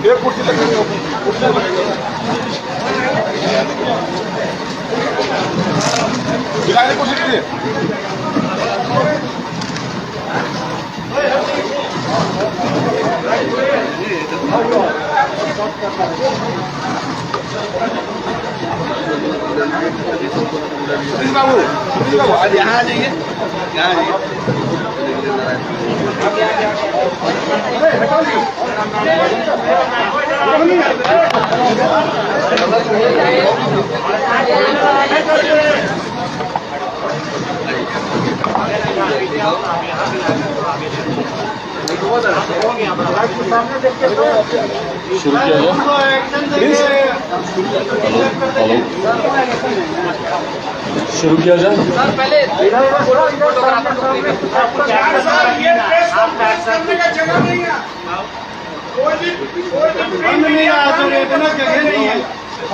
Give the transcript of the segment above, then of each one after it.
एक कुर्सी लगेगी, कुर्सी लगेगी। दिखाइए कुर्सी दीजिए। बाबू आज यहाँ आ जाइए, यहाँ आ जाइए। शुरू किया जाए। शुरू किया जाए।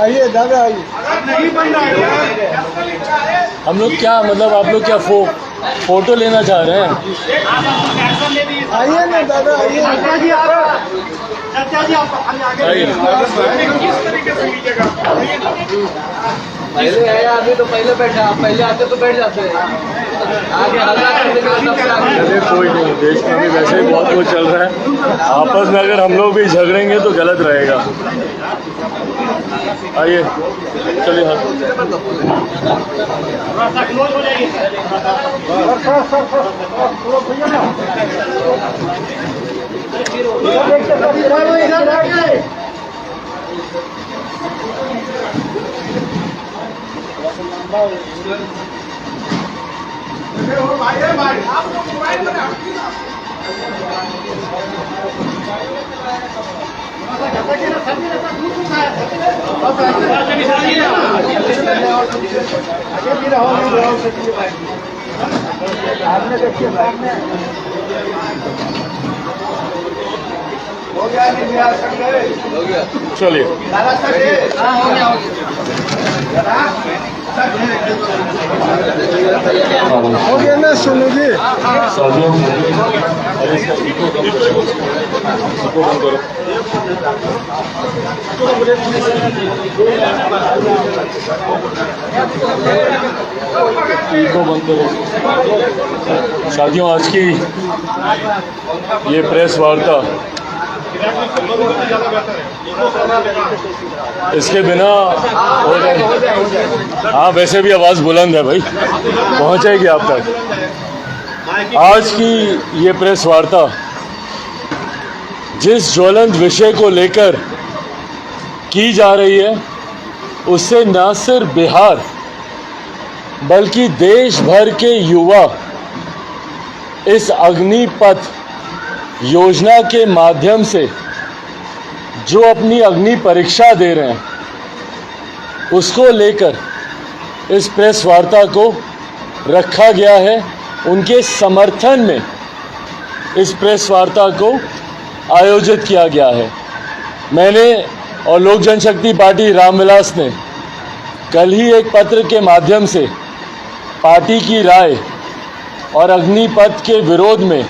आइए दादा आइए। हम लोग क्या मतलब आप लोग क्या फोटो लेना चाह रहे हैं? आइए ना दादा आइए। पहले आया अभी तो पहले बैठा, पहले आते तो बैठ जाते हैं, आगे हल्ला करने के लिए चलिए कोई नहीं, देश में भी वैसे ही बहुत कुछ चल रहा है। आपस में अगर हम लोग भी झगड़ेंगे तो गलत रहेगा। आइए चलिए। हाँ चलिए। हो गया ना सोनू जी। इको बंद करो। साथियों, आज की ये प्रेस वार्ता इसके बिना हो जाए। हाँ वैसे भी आवाज़ बुलंद है भाई, पहुंचेगी आप तक। आज की ये प्रेस वार्ता जिस ज्वलंत विषय को लेकर की जा रही है, उससे न सिर्फ बिहार बल्कि देश भर के युवा इस अग्निपथ योजना के माध्यम से जो अपनी अग्नि परीक्षा दे रहे हैं, उसको लेकर इस प्रेस वार्ता को रखा गया है। उनके समर्थन में इस प्रेस वार्ता को आयोजित किया गया है। मैंने और लोक जनशक्ति पार्टी रामविलास ने कल ही एक पत्र के माध्यम से पार्टी की राय और अग्निपथ के विरोध में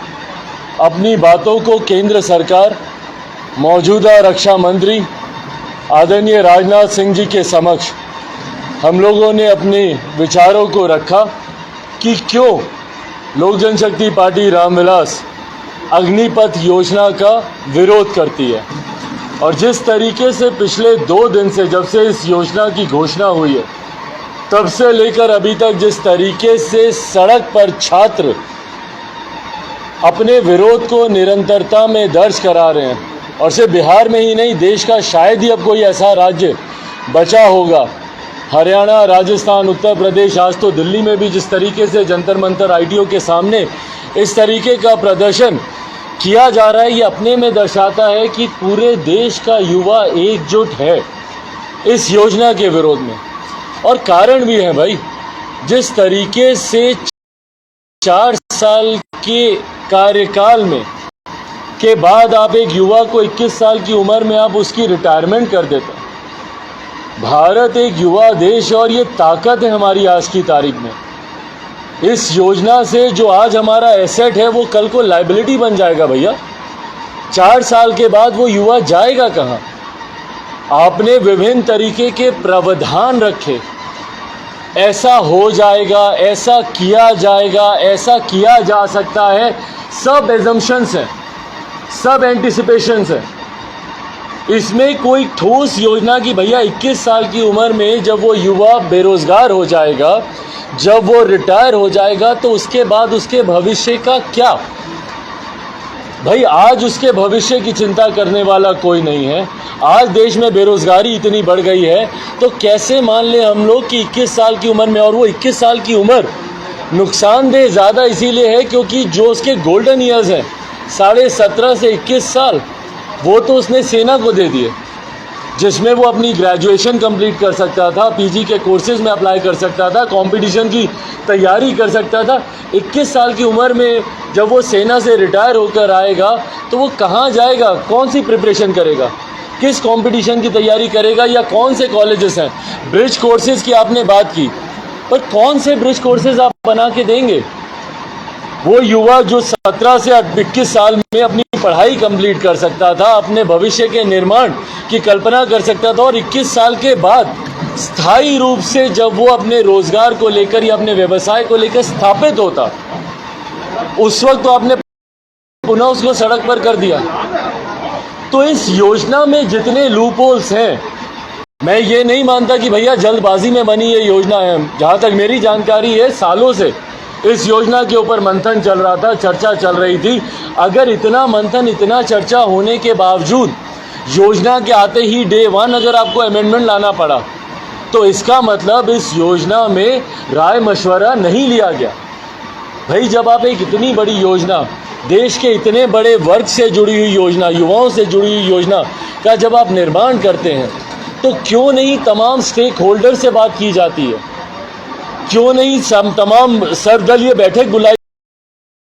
अपनी बातों को केंद्र सरकार, मौजूदा रक्षा मंत्री आदरणीय राजनाथ सिंह जी के समक्ष हम लोगों ने अपने विचारों को रखा कि क्यों लोक जनशक्ति पार्टी रामविलास अग्निपथ योजना का विरोध करती है। और जिस तरीके से पिछले 2 दिन से, जब से इस योजना की घोषणा हुई है, तब से लेकर अभी तक जिस तरीके से सड़क पर छात्र अपने विरोध को निरंतरता में दर्ज करा रहे हैं, और सिर्फ बिहार में ही नहीं, देश का शायद ही अब कोई ऐसा राज्य बचा होगा। हरियाणा, राजस्थान, उत्तर प्रदेश, आज तो दिल्ली में भी जिस तरीके से जंतर मंतर आईटीओ के सामने इस तरीके का प्रदर्शन किया जा रहा है, ये अपने में दर्शाता है कि पूरे देश का युवा एकजुट है इस योजना के विरोध में। और कारण भी है भाई, जिस तरीके से 4 साल के कार्यकाल में के बाद आप एक युवा को 21 साल की उम्र में आप उसकी रिटायरमेंट कर देते हैं। भारत एक युवा देश और ये ताकत है हमारी आज की तारीख में। इस योजना से जो आज हमारा एसेट है वो कल को लायबिलिटी बन जाएगा भैया। 4 साल के बाद वो युवा जाएगा कहाँ? आपने विभिन्न तरीके के प्रावधान रखे, ऐसा हो जाएगा, ऐसा किया जाएगा, ऐसा किया जा सकता है, सब एजम्पशंस हैं, सब एंटिसिपेशंस हैं। इसमें कोई ठोस योजना कि भैया 21 साल की उम्र में जब वो युवा बेरोजगार हो जाएगा, जब वो रिटायर हो जाएगा, तो उसके बाद उसके भविष्य का क्या? भाई आज उसके भविष्य की चिंता करने वाला कोई नहीं है। आज देश में बेरोजगारी इतनी बढ़ गई है, तो कैसे मान लें हम लोग कि 21 साल की उम्र में, और वो 21 साल की उम्र नुकसानदेह ज़्यादा इसीलिए है क्योंकि जो उसके गोल्डन ईयर्स हैं 17.5 से 21 साल, वो तो उसने सेना को दे दिए, जिसमें वो अपनी ग्रेजुएशन कंप्लीट कर सकता था, पीजी के कोर्सेज में अप्लाई कर सकता था, कंपटीशन की तैयारी कर सकता था। 21 साल की उम्र में जब वो सेना से रिटायर होकर आएगा तो वो कहाँ जाएगा, कौन सी प्रिपरेशन करेगा, किस कंपटीशन की तैयारी करेगा, या कौन से कॉलेजेस हैं? ब्रिज कोर्सेज की आपने बात की, पर कौन से ब्रिज कोर्सेज आप बना के देंगे? वो युवा जो 17 से 21 साल में अपनी पढ़ाई कंप्लीट कर सकता था, अपने भविष्य के निर्माण की कल्पना कर सकता था, और 21 साल के बाद स्थायी रूप से जब वो अपने रोजगार को लेकर या अपने व्यवसाय को लेकर स्थापित होता, उस वक्त तो आपने पुनः उसको सड़क पर कर दिया। तो इस योजना में जितने लूपहोल्स हैं, मैं ये नहीं मानता कि भैया जल्दबाजी में बनी ये योजना है। जहाँ तक मेरी जानकारी है, सालों से इस योजना के ऊपर मंथन चल रहा था, चर्चा चल रही थी। अगर इतना मंथन, इतना चर्चा होने के बावजूद योजना के आते ही डे 1 अगर आपको अमेंडमेंट लाना पड़ा, तो इसका मतलब इस योजना में राय मशवरा नहीं लिया गया। भाई जब आप एक इतनी बड़ी योजना, देश के इतने बड़े वर्ग से जुड़ी हुई योजना, युवाओं से जुड़ी हुई योजना का जब आप निर्माण करते हैं, तो क्यों नहीं तमाम स्टेक होल्डर से बात की जाती है? क्यों नहीं तमाम सर्वदलीय बैठक बुलाई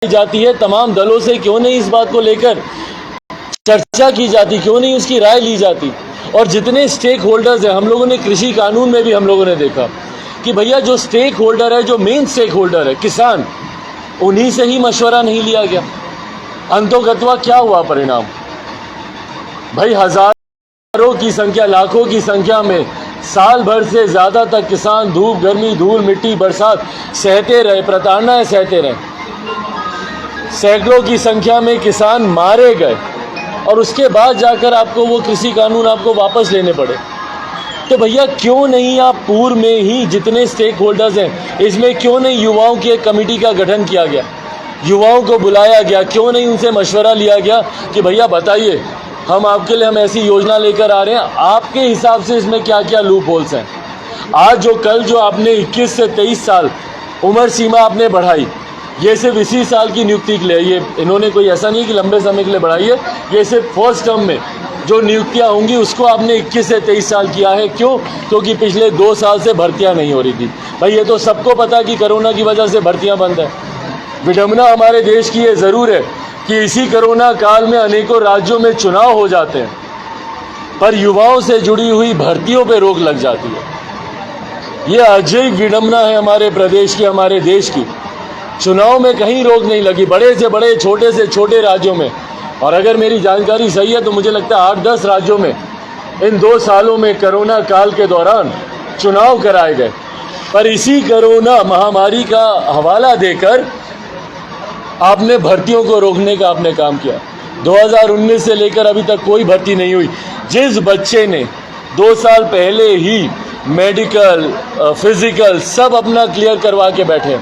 जाती है? तमाम दलों से क्यों नहीं इस बात को लेकर चर्चा की जाती? क्यों नहीं उसकी राय ली जाती? और जितने स्टेक होल्डर्स हैं, हम लोगों ने कृषि कानून में भी हम लोगों ने देखा कि भैया जो स्टेक होल्डर है, जो मेन स्टेक होल्डर है किसान, उन्हीं से ही मशवरा नहीं लिया गया। अंतोगत्वा क्या हुआ परिणाम? भाई हजारों की संख्या, लाखों की संख्या में साल भर से ज़्यादा तक किसान धूप, गर्मी, धूल, मिट्टी, बरसात सहते रहे, प्रताड़नाएं सहते रहे। सैकड़ों की संख्या में किसान मारे गए, और उसके बाद जाकर आपको वो कृषि कानून आपको वापस लेने पड़े। तो भैया क्यों नहीं आप पूर्व में ही जितने स्टेक होल्डर्स हैं, इसमें क्यों नहीं युवाओं की एक कमेटी का गठन किया गया, युवाओं को बुलाया गया, क्यों नहीं उनसे मशवरा लिया गया कि भैया बताइए, हम आपके लिए हम ऐसी योजना लेकर आ रहे हैं, आपके हिसाब से इसमें क्या क्या लूप होल्स हैं। आज जो कल जो आपने 21 से 23 साल उम्र सीमा आपने बढ़ाई, ये सिर्फ इसी साल की नियुक्ति के लिए, ये इन्होंने कोई ऐसा नहीं कि लंबे समय के लिए बढ़ाई है, ये सिर्फ फर्स्ट टर्म में जो नियुक्तियां होंगी उसको आपने 21 से 23 साल किया है। क्यों? क्योंकि पिछले 2 साल से भर्तियां नहीं हो रही थी। भाई ये तो सबको पता कि कोरोना की वजह से भर्तियां बंद है। विडंबना हमारे देश की ये ज़रूर है कि इसी कोरोना काल में अनेकों राज्यों में चुनाव हो जाते हैं, पर युवाओं से जुड़ी हुई भर्तियों पर रोक लग जाती है। ये अजय विडंबना है हमारे प्रदेश की, हमारे देश की। चुनाव में कहीं रोक नहीं लगी, बड़े से बड़े, छोटे से छोटे राज्यों में। और अगर मेरी जानकारी सही है तो मुझे लगता है 8-10 राज्यों में इन 2 सालों में कोरोना काल के दौरान चुनाव कराए गए। पर इसी कोरोना महामारी का हवाला देकर आपने भर्तियों को रोकने का आपने काम किया। 2019 से लेकर अभी तक कोई भर्ती नहीं हुई। जिस बच्चे ने 2 साल पहले ही मेडिकल, फिजिकल सब अपना क्लियर करवा के बैठे,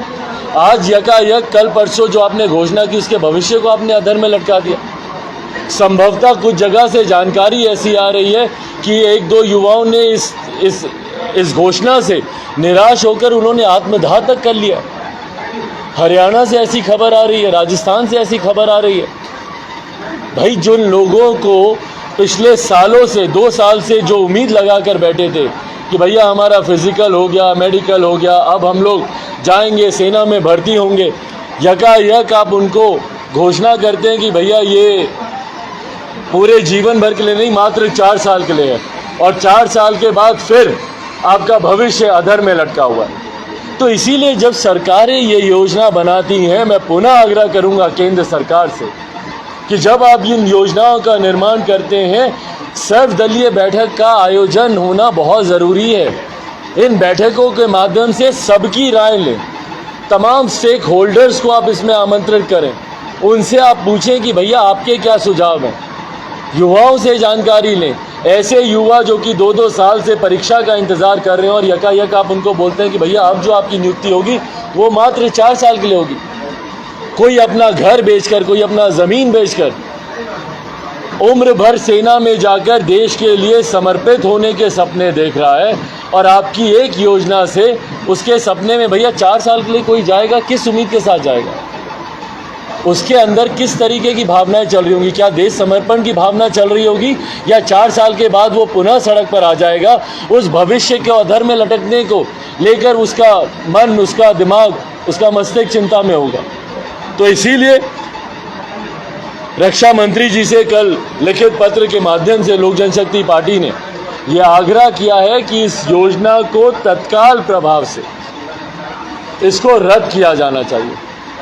आज यकायक कल परसों जो आपने घोषणा की उसके भविष्य को आपने अधर में लटका दिया। संभवतः कुछ जगह से जानकारी ऐसी आ रही है कि 1-2 युवाओं ने इस घोषणा से निराश होकर उन्होंने आत्मदाह तक कर लिया। हरियाणा से ऐसी खबर आ रही है, राजस्थान से ऐसी खबर आ रही है। भाई जिन लोगों को पिछले सालों से, 2 साल से जो उम्मीद लगा कर बैठे थे कि भैया हमारा फिजिकल हो गया, मेडिकल हो गया, अब हम लोग जाएंगे, सेना में भर्ती होंगे, यकायक आप उनको घोषणा करते हैं कि भैया ये पूरे जीवन भर के लिए नहीं, मात्र 4 साल के लिए है, और 4 साल के बाद फिर आपका भविष्य अधर में लटका हुआ है। तो इसीलिए जब सरकारें ये योजना बनाती हैं, मैं पुनः आग्रह करूंगा केंद्र सरकार से कि जब आप इन योजनाओं का निर्माण करते हैं, सर्वदलीय बैठक का आयोजन होना बहुत ज़रूरी है। इन बैठकों के माध्यम से सबकी राय लें, तमाम स्टेक होल्डर्स को आप इसमें आमंत्रित करें, उनसे आप पूछें कि भैया आपके क्या सुझाव हैं। युवाओं से जानकारी लें, ऐसे युवा जो कि 2-2 साल से परीक्षा का इंतज़ार कर रहे हैं और यकायक आप उनको बोलते हैं कि भैया अब जो आपकी नियुक्ति होगी वो मात्र 4 साल के लिए होगी। कोई अपना घर बेचकर, कोई अपना ज़मीन बेचकर उम्र भर सेना में जाकर देश के लिए समर्पित होने के सपने देख रहा है, और आपकी एक योजना से उसके सपने में भैया 4 साल के लिए कोई जाएगा, किस उम्मीद के साथ जाएगा? उसके अंदर किस तरीके की भावनाएं चल रही होंगी? क्या देश समर्पण की भावना चल रही होगी, या 4 साल के बाद वो पुनः सड़क पर आ जाएगा? उस भविष्य के अधर में लटकने को लेकर उसका मन, उसका दिमाग, उसका मस्तिष्क चिंता में होगा। तो इसीलिए रक्षा मंत्री जी से कल लिखित पत्र के माध्यम से लोक जनशक्ति पार्टी ने यह आग्रह किया है कि इस योजना को तत्काल प्रभाव से इसको रद्द किया जाना चाहिए,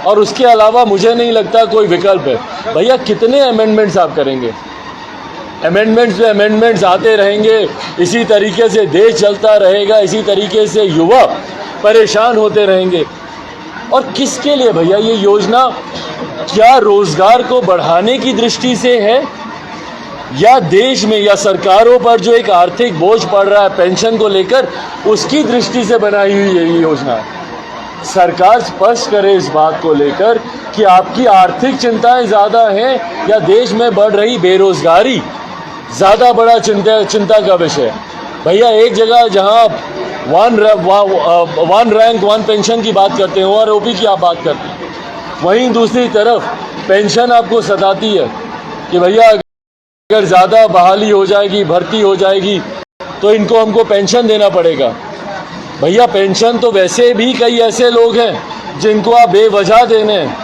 और उसके अलावा मुझे नहीं लगता कोई विकल्प है। भैया कितने अमेंडमेंट्स आप करेंगे? अमेंडमेंट्स पे अमेंडमेंट्स आते रहेंगे, इसी तरीके से देश चलता रहेगा, इसी तरीके से युवा परेशान होते रहेंगे। और किसके लिए भैया ये योजना? क्या रोजगार को बढ़ाने की दृष्टि से है, या देश में या सरकारों पर जो एक आर्थिक बोझ पड़ रहा है पेंशन को लेकर, उसकी दृष्टि से बनाई हुई ये योजना है? सरकार स्पष्ट करे इस बात को लेकर कि आपकी आर्थिक चिंताएं ज़्यादा हैं या देश में बढ़ रही बेरोजगारी ज़्यादा बड़ा चिंता का विषय है। भैया एक जगह जहां वन रैंक वन पेंशन की बात करते हैं, OROP की आप बात करते हैं, वहीं दूसरी तरफ पेंशन आपको सताती है कि भैया अगर ज़्यादा बहाली हो जाएगी, भर्ती हो जाएगी, तो इनको हमको पेंशन देना पड़ेगा। भैया पेंशन तो वैसे भी कई ऐसे लोग हैं जिनको आप बेवजह देने हैं।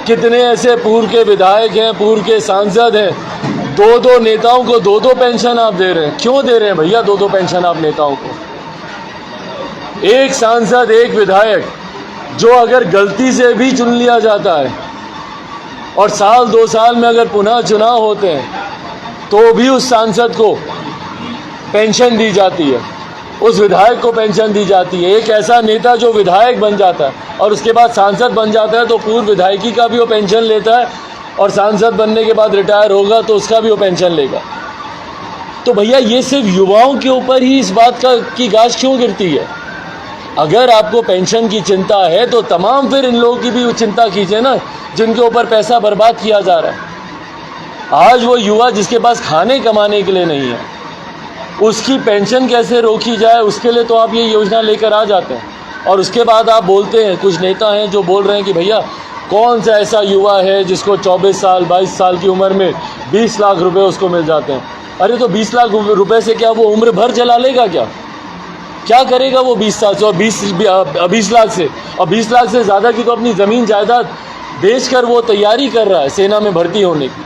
कितने ऐसे पूर्व के विधायक हैं, पूर्व के सांसद हैं, 2-2 नेताओं को 2-2 पेंशन आप दे रहे हैं। क्यों दे रहे हैं भैया 2-2 पेंशन आप नेताओं को? एक सांसद, एक विधायक जो अगर गलती से भी चुन लिया जाता है और 1-2 साल में अगर पुनः चुनाव होते हैं तो भी उस सांसद को पेंशन दी जाती है, उस विधायक को पेंशन दी जाती है। एक ऐसा नेता जो विधायक बन जाता है और उसके बाद सांसद बन जाता है तो पूर्व विधायकी का भी वो पेंशन लेता है, और सांसद बनने के बाद रिटायर होगा तो उसका भी वो पेंशन लेगा। तो भैया ये सिर्फ युवाओं के ऊपर ही इस बात की गाज क्यों गिरती है? अगर आपको पेंशन की चिंता है तो तमाम फिर इन लोगों की भी चिंता कीजिए ना, जिनके ऊपर पैसा बर्बाद किया जा रहा है। आज वो युवा जिसके पास खाने कमाने के लिए नहीं है, उसकी पेंशन कैसे रोकी जाए, उसके लिए तो आप ये योजना लेकर आ जाते हैं। और उसके बाद आप बोलते हैं, कुछ नेता हैं जो बोल रहे हैं कि भैया कौन सा ऐसा युवा है जिसको 24 साल 22 साल की उम्र में 20 लाख रुपए उसको मिल जाते हैं। अरे तो 20 लाख रुपए से क्या वो उम्र भर चला लेगा? क्या करेगा वो 20 साल से और 20 लाख से? और 20 लाख से ज़्यादा की तो अपनी ज़मीन जायदाद बेचकर वो तैयारी कर रहा है सेना में भर्ती होने की।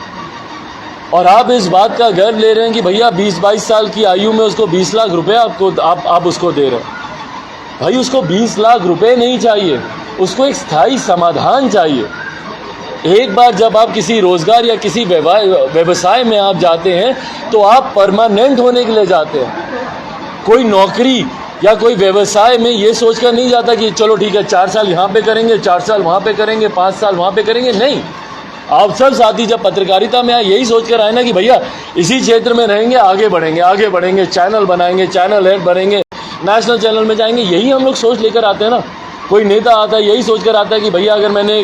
और आप इस बात का गर्व ले रहे हैं कि भैया 20-22 साल की आयु में उसको 20 लाख रुपए आप उसको दे रहे हैं। भाई उसको 20 लाख रुपए नहीं चाहिए, उसको एक स्थायी समाधान चाहिए। एक बार जब आप किसी रोज़गार या किसी व्यवसाय में आप जाते हैं तो आप परमानेंट होने के लिए जाते हैं। कोई नौकरी या कोई व्यवसाय में ये सोचकर नहीं जाता कि चलो ठीक है 4 साल यहाँ पे करेंगे, 4 साल वहाँ पे करेंगे, 5 साल वहाँ पे करेंगे। नहीं, आप सब साथी जब पत्रकारिता में आए यही सोच कर आए ना कि भैया इसी क्षेत्र में रहेंगे, आगे बढ़ेंगे, चैनल बनाएंगे, चैनल हेड बनेंगे, नेशनल चैनल में जाएंगे। यही हम लोग सोच लेकर आते हैं ना। कोई नेता आता है यही सोच कर आता है कि भैया अगर मैंने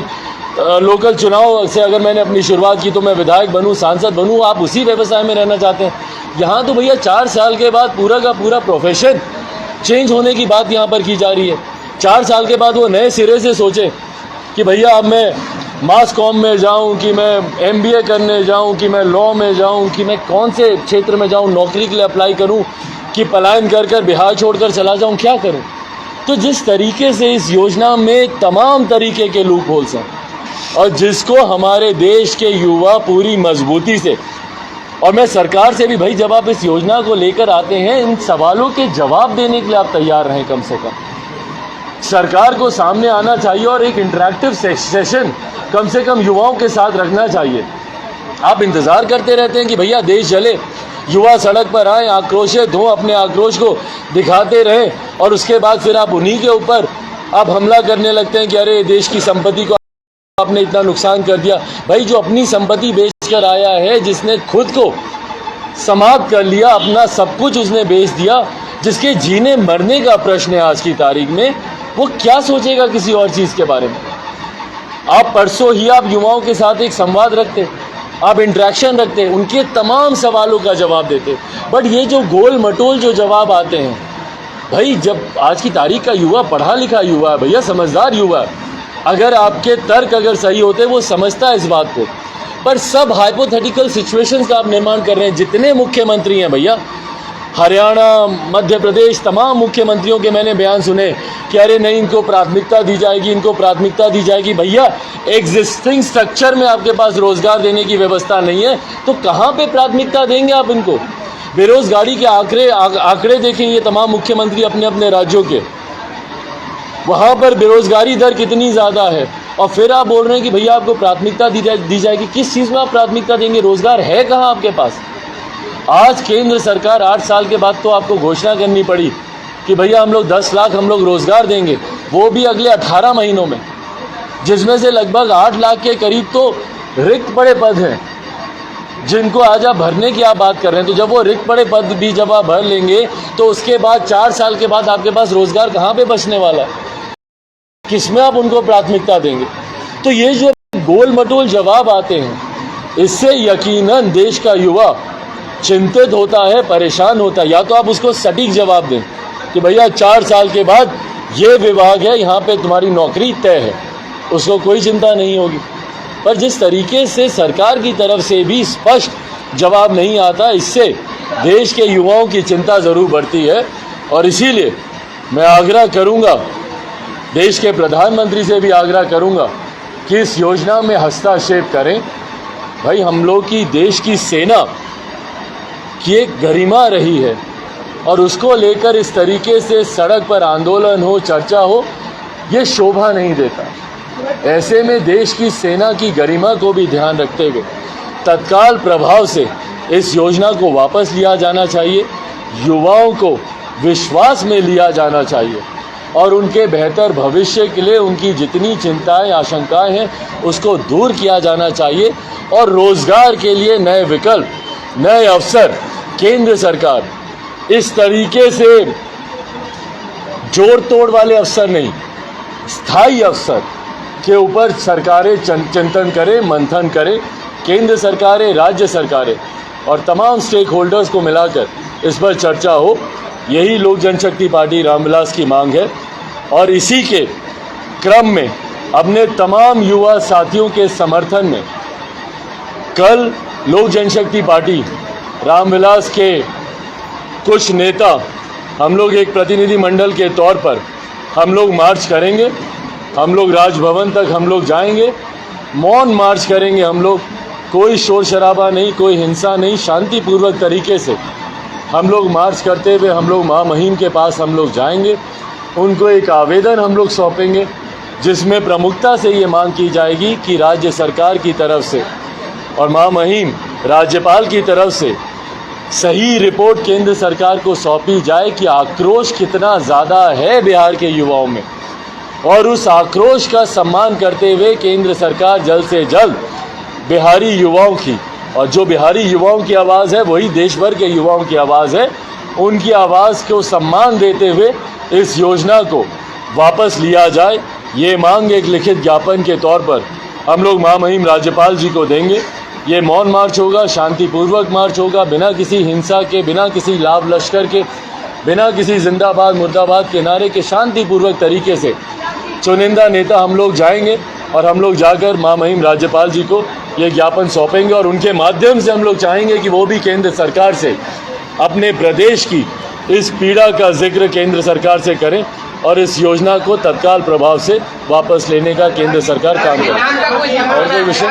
लोकल चुनाव से अगर मैंने अपनी शुरुआत की तो मैं विधायक बनूं, सांसद बनूं। आप उसी व्यवसाय में रहना चाहते हैं। यहाँ तो भैया 4 साल के बाद पूरा का पूरा प्रोफेशन चेंज होने की बात यहाँ पर की जा रही है। 4 साल के बाद वो नए सिरे से सोचे कि भैया अब मैं मास कॉम में जाऊं, कि मैं MBA करने जाऊं, कि मैं लॉ में जाऊं, कि मैं कौन से क्षेत्र में जाऊं, नौकरी के लिए अप्लाई करूं, कि पलायन कर बिहार छोड़कर चला जाऊं, क्या करूं? तो जिस तरीके से इस योजना में तमाम तरीके के लूप होल्स हैं और जिसको हमारे देश के युवा पूरी मजबूती से, और मैं सरकार से भी भाई जब आप इस योजना को लेकर आते हैं इन सवालों के जवाब देने के लिए आप तैयार रहें। कम से कम सरकार को सामने आना चाहिए और एक इंटरैक्टिव सेशन कम से कम युवाओं के साथ रखना चाहिए आप इंतज़ार करते रहते हैं कि भैया देश जले, युवा सड़क पर आए, आक्रोशित हों, अपने आक्रोश को दिखाते रहें, और उसके बाद फिर आप उन्हीं के ऊपर आप हमला करने लगते हैं कि अरे देश की संपत्ति को आपने इतना नुकसान कर दिया। भाई जो अपनी संपत्ति बेचकर आया है, जिसने खुद को समाप्त कर लिया, अपना सब कुछ उसने बेच दिया, जिसके जीने मरने का प्रश्न है आज की तारीख में, वो क्या सोचेगा किसी और चीज़ के बारे में। आप परसों ही आप युवाओं के साथ एक संवाद रखते, आप इंटरेक्शन रखते, उनके तमाम सवालों का जवाब देते, बट ये जो गोल मटोल जो जवाब आते हैं, भाई जब आज की तारीख का युवा पढ़ा लिखा युवा है भैया, समझदार युवा है, अगर आपके तर्क अगर सही होते वो समझता है इस बात को, पर सब हाइपोथेटिकल सिचुएशंस का आप निर्माण कर रहे हैं। जितने मुख्यमंत्री हैं भैया, हरियाणा, मध्य प्रदेश, तमाम मुख्यमंत्रियों के मैंने बयान सुने कि अरे नहीं इनको प्राथमिकता दी जाएगी, इनको प्राथमिकता दी जाएगी। भैया एग्जिस्टिंग स्ट्रक्चर में आपके पास रोजगार देने की व्यवस्था नहीं है तो कहाँ पे प्राथमिकता देंगे आप इनको। बेरोजगारी के आंकड़े देखें ये तमाम मुख्यमंत्री अपने अपने राज्यों के, वहाँ पर बेरोजगारी दर कितनी ज़्यादा है, और फिर आप बोल रहे हैं कि भैया आपको प्राथमिकता दी जाएगी। किस चीज़ में आप प्राथमिकता देंगे? रोजगार है कहाँ आपके पास? आज केंद्र सरकार 8 साल के बाद तो आपको घोषणा करनी पड़ी कि भैया हम लोग 10 लाख हम लोग रोजगार देंगे, वो भी अगले 18 महीनों में, जिसमें से लगभग 8 लाख के करीब तो रिक्त पड़े पद हैं जिनको आज आप भरने की आप बात कर रहे हैं। तो जब वो रिक्त पड़े पद भी जब आप भर लेंगे तो उसके बाद 4 साल के बाद आपके पास रोजगार कहाँ पे बचने वाला है? किसमें आप उनको प्राथमिकता देंगे? तो ये जो गोल मटोल जवाब आते हैं, इससे यकीनन देश का युवा चिंतित होता है, परेशान होता है। या तो आप उसको सटीक जवाब दें कि भैया 4 साल के बाद ये विभाग है, यहाँ पे तुम्हारी नौकरी तय है, उसको कोई चिंता नहीं होगी। पर जिस तरीके से सरकार की तरफ से भी स्पष्ट जवाब नहीं आता, इससे देश के युवाओं की चिंता ज़रूर बढ़ती है। और इसीलिए मैं आग्रह करूँगा, देश के प्रधानमंत्री से भी आग्रह करूँगा कि इस योजना में हस्तक्षेप करें। भाई हम लोग की देश की सेना की एक गरिमा रही है, और उसको लेकर इस तरीके से सड़क पर आंदोलन हो, चर्चा हो, ये शोभा नहीं देता। ऐसे में देश की सेना की गरिमा को भी ध्यान रखते हुए तत्काल प्रभाव से इस योजना को वापस लिया जाना चाहिए, युवाओं को विश्वास में लिया जाना चाहिए, और उनके बेहतर भविष्य के लिए उनकी जितनी चिंताएं, आशंकाएं हैं उसको दूर किया जाना चाहिए, और रोजगार के लिए नए विकल्प, नए अवसर केंद्र सरकार इस तरीके से जोड़ तोड़ वाले अवसर नहीं, स्थायी अवसर के ऊपर सरकारें चिंतन करें, मंथन करें। केंद्र सरकारें, राज्य सरकारें और तमाम स्टेक होल्डर्स को मिलाकर इस पर चर्चा हो, यही लोक जनशक्ति पार्टी रामविलास की मांग है। और इसी के क्रम में अपने तमाम युवा साथियों के समर्थन में कल लोक जनशक्ति पार्टी रामविलास के कुछ नेता, हम लोग एक प्रतिनिधि मंडल के तौर पर हम लोग मार्च करेंगे। हम लोग राजभवन तक हम लोग जाएंगे, मौन मार्च करेंगे। हम लोग कोई शोर शराबा नहीं, कोई हिंसा नहीं, शांतिपूर्वक तरीके से हम लोग मार्च करते हुए हम लोग माँ महिम के पास हम लोग जाएंगे। उनको एक आवेदन हम लोग सौंपेंगे जिसमें प्रमुखता से ये मांग की जाएगी कि राज्य सरकार की तरफ से और माँ महिम राज्यपाल की तरफ से सही रिपोर्ट केंद्र सरकार को सौंपी जाए कि आक्रोश कितना ज़्यादा है बिहार के युवाओं में, और उस आक्रोश का सम्मान करते हुए केंद्र सरकार जल्द से जल्द बिहारी युवाओं की, और जो बिहारी युवाओं की आवाज़ है वही देश भर के युवाओं की आवाज़ है, उनकी आवाज़ को सम्मान देते हुए इस योजना को वापस लिया जाए। ये मांग एक लिखित ज्ञापन के तौर पर हम लोग माँ महिम राज्यपाल जी को देंगे। ये मौन मार्च होगा, शांतिपूर्वक मार्च होगा, बिना किसी हिंसा के, बिना किसी लाभ लश्कर के, बिना किसी जिंदाबाद मुर्दाबाद के नारे के, शांतिपूर्वक तरीके से चुनिंदा नेता हम लोग जाएंगे और हम लोग जाकर माँ महिम राज्यपाल जी को ये ज्ञापन सौंपेंगे, और उनके माध्यम से हम लोग चाहेंगे कि वो भी केंद्र सरकार से अपने प्रदेश की इस पीड़ा का जिक्र केंद्र सरकार से करें और इस योजना को तत्काल प्रभाव से वापस लेने का केंद्र सरकार काम करे। और कोई विषय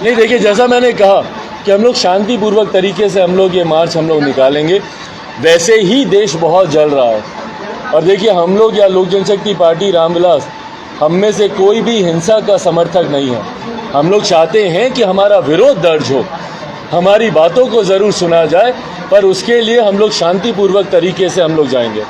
नहीं, देखिए जैसा मैंने कहा कि हम लोग शांतिपूर्वक तरीके से हम लोग ये मार्च हम लोग निकालेंगे। वैसे ही देश बहुत जल रहा है और देखिए हम लोग या लोक जनशक्ति पार्टी रामविलास हम में से कोई भी हिंसा का समर्थक नहीं है। हम लोग चाहते हैं कि हमारा विरोध दर्ज हो, हमारी बातों को ज़रूर सुना जाए, पर उसके लिए हम लोग शांतिपूर्वक तरीके से हम लोग जाएंगे।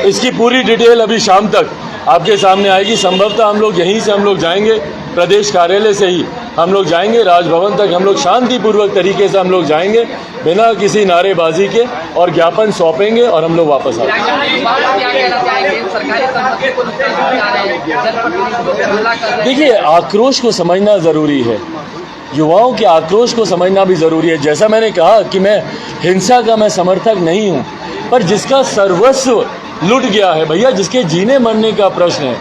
इसकी पूरी डिटेल अभी शाम तक आपके सामने आएगी। संभवतः हम लोग यहीं से हम लोग जाएंगे, प्रदेश कार्यालय से ही हम लोग जाएंगे राजभवन तक। हम लोग शांतिपूर्वक तरीके से हम लोग जाएंगे बिना किसी नारेबाजी के और ज्ञापन सौंपेंगे और हम लोग वापस आ जाएंगे। देखिए आक्रोश को समझना ज़रूरी है, युवाओं के आक्रोश को समझना भी ज़रूरी है। जैसा मैंने कहा कि मैं हिंसा का मैं समर्थक नहीं हूँ, पर जिसका सर्वस्व लुट गया है भैया, जिसके जीने मरने का प्रश्न है,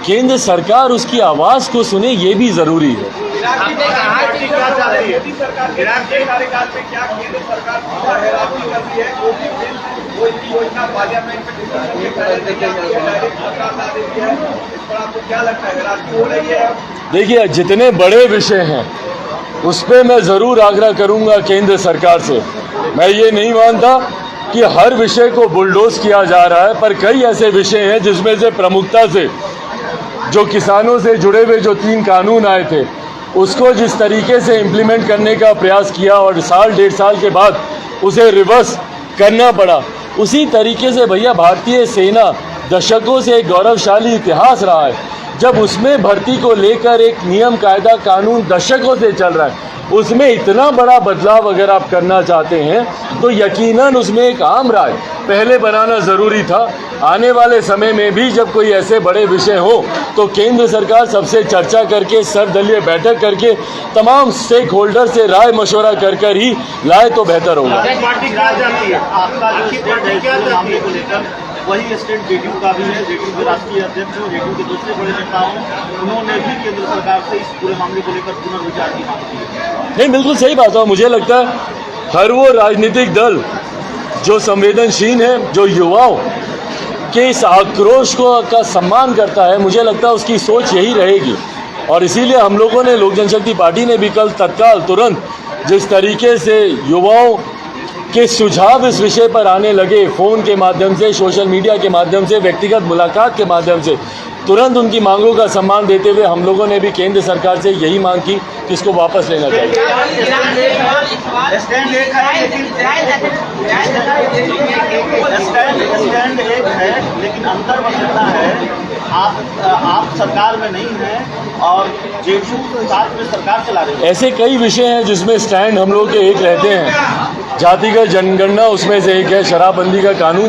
केंद्र सरकार उसकी आवाज़ को सुने, ये भी ज़रूरी है। आपने कहा कि क्या चाह रही है विराट के कार्यकाल में क्या केंद्र सरकार हैरानी कर रही है? कोई भी योजना पार्लियामेंट में आपको क्या लगता है हैरानी हो रही है? देखिए जितने बड़े विषय हैं उस पर मैं ज़रूर आग्रह करूंगा केंद्र सरकार से। मैं ये नहीं मानता कि हर विषय को बुलडोज किया जा रहा है, पर कई ऐसे विषय हैं जिसमें से प्रमुखता से जो किसानों से जुड़े हुए जो 3 कानून आए थे उसको जिस तरीके से इम्प्लीमेंट करने का प्रयास किया और साल 1.5 साल के बाद उसे रिवर्स करना पड़ा, उसी तरीके से भैया भारतीय सेना दशकों से एक गौरवशाली इतिहास रहा है। जब उसमें भर्ती को लेकर एक नियम कायदा कानून दशकों से चल रहा है, उसमें इतना बड़ा बदलाव अगर आप करना चाहते हैं तो यकीनन उसमें एक आम राय पहले बनाना ज़रूरी था। आने वाले समय में भी जब कोई ऐसे बड़े विषय हो तो केंद्र सरकार सबसे चर्चा करके सर्वदलीय बैठक करके तमाम स्टेक होल्डर से राय मशवरा कर ही लाए तो बेहतर होगा। पार्टी क्या चाहती है? आपका जो स्टैंड है इस मामले को लेकर वही स्टैंड जेडीयू का भी है। जेडीयू के राष्ट्रीय अध्यक्ष और जेडीयू के दूसरे बड़े नेताओं उन्होंने भी केंद्र सरकार से इस पूरे मामले को लेकर पुनर्विचार की मांग की है। नहीं, बिल्कुल सही बात है। मुझे लगता है हर वो राजनीतिक दल जो संवेदनशील है, जो युवाओं के इस आक्रोश को का सम्मान करता है, मुझे लगता है उसकी सोच यही रहेगी। और इसीलिए हम लोगों ने लोक जनशक्ति पार्टी ने भी कल तत्काल तुरंत जिस तरीके से युवाओं के सुझाव इस विषय पर आने लगे, फ़ोन के माध्यम से, सोशल मीडिया के माध्यम से, व्यक्तिगत मुलाकात के माध्यम से, तुरंत उनकी मांगों का सम्मान देते हुए हम लोगों ने भी केंद्र सरकार से यही मांग की कि इसको वापस लेना चाहिए। स्टैंड एक है लेकिन अंतर बदलता है। आप सरकार में नहीं हैं और जेडीयू साथ में सरकार चला रही है। ऐसे कई विषय हैं जिसमें स्टैंड हम लोग के एक रहते हैं। जातिगत जनगणना उसमें से एक है, शराबबंदी का कानून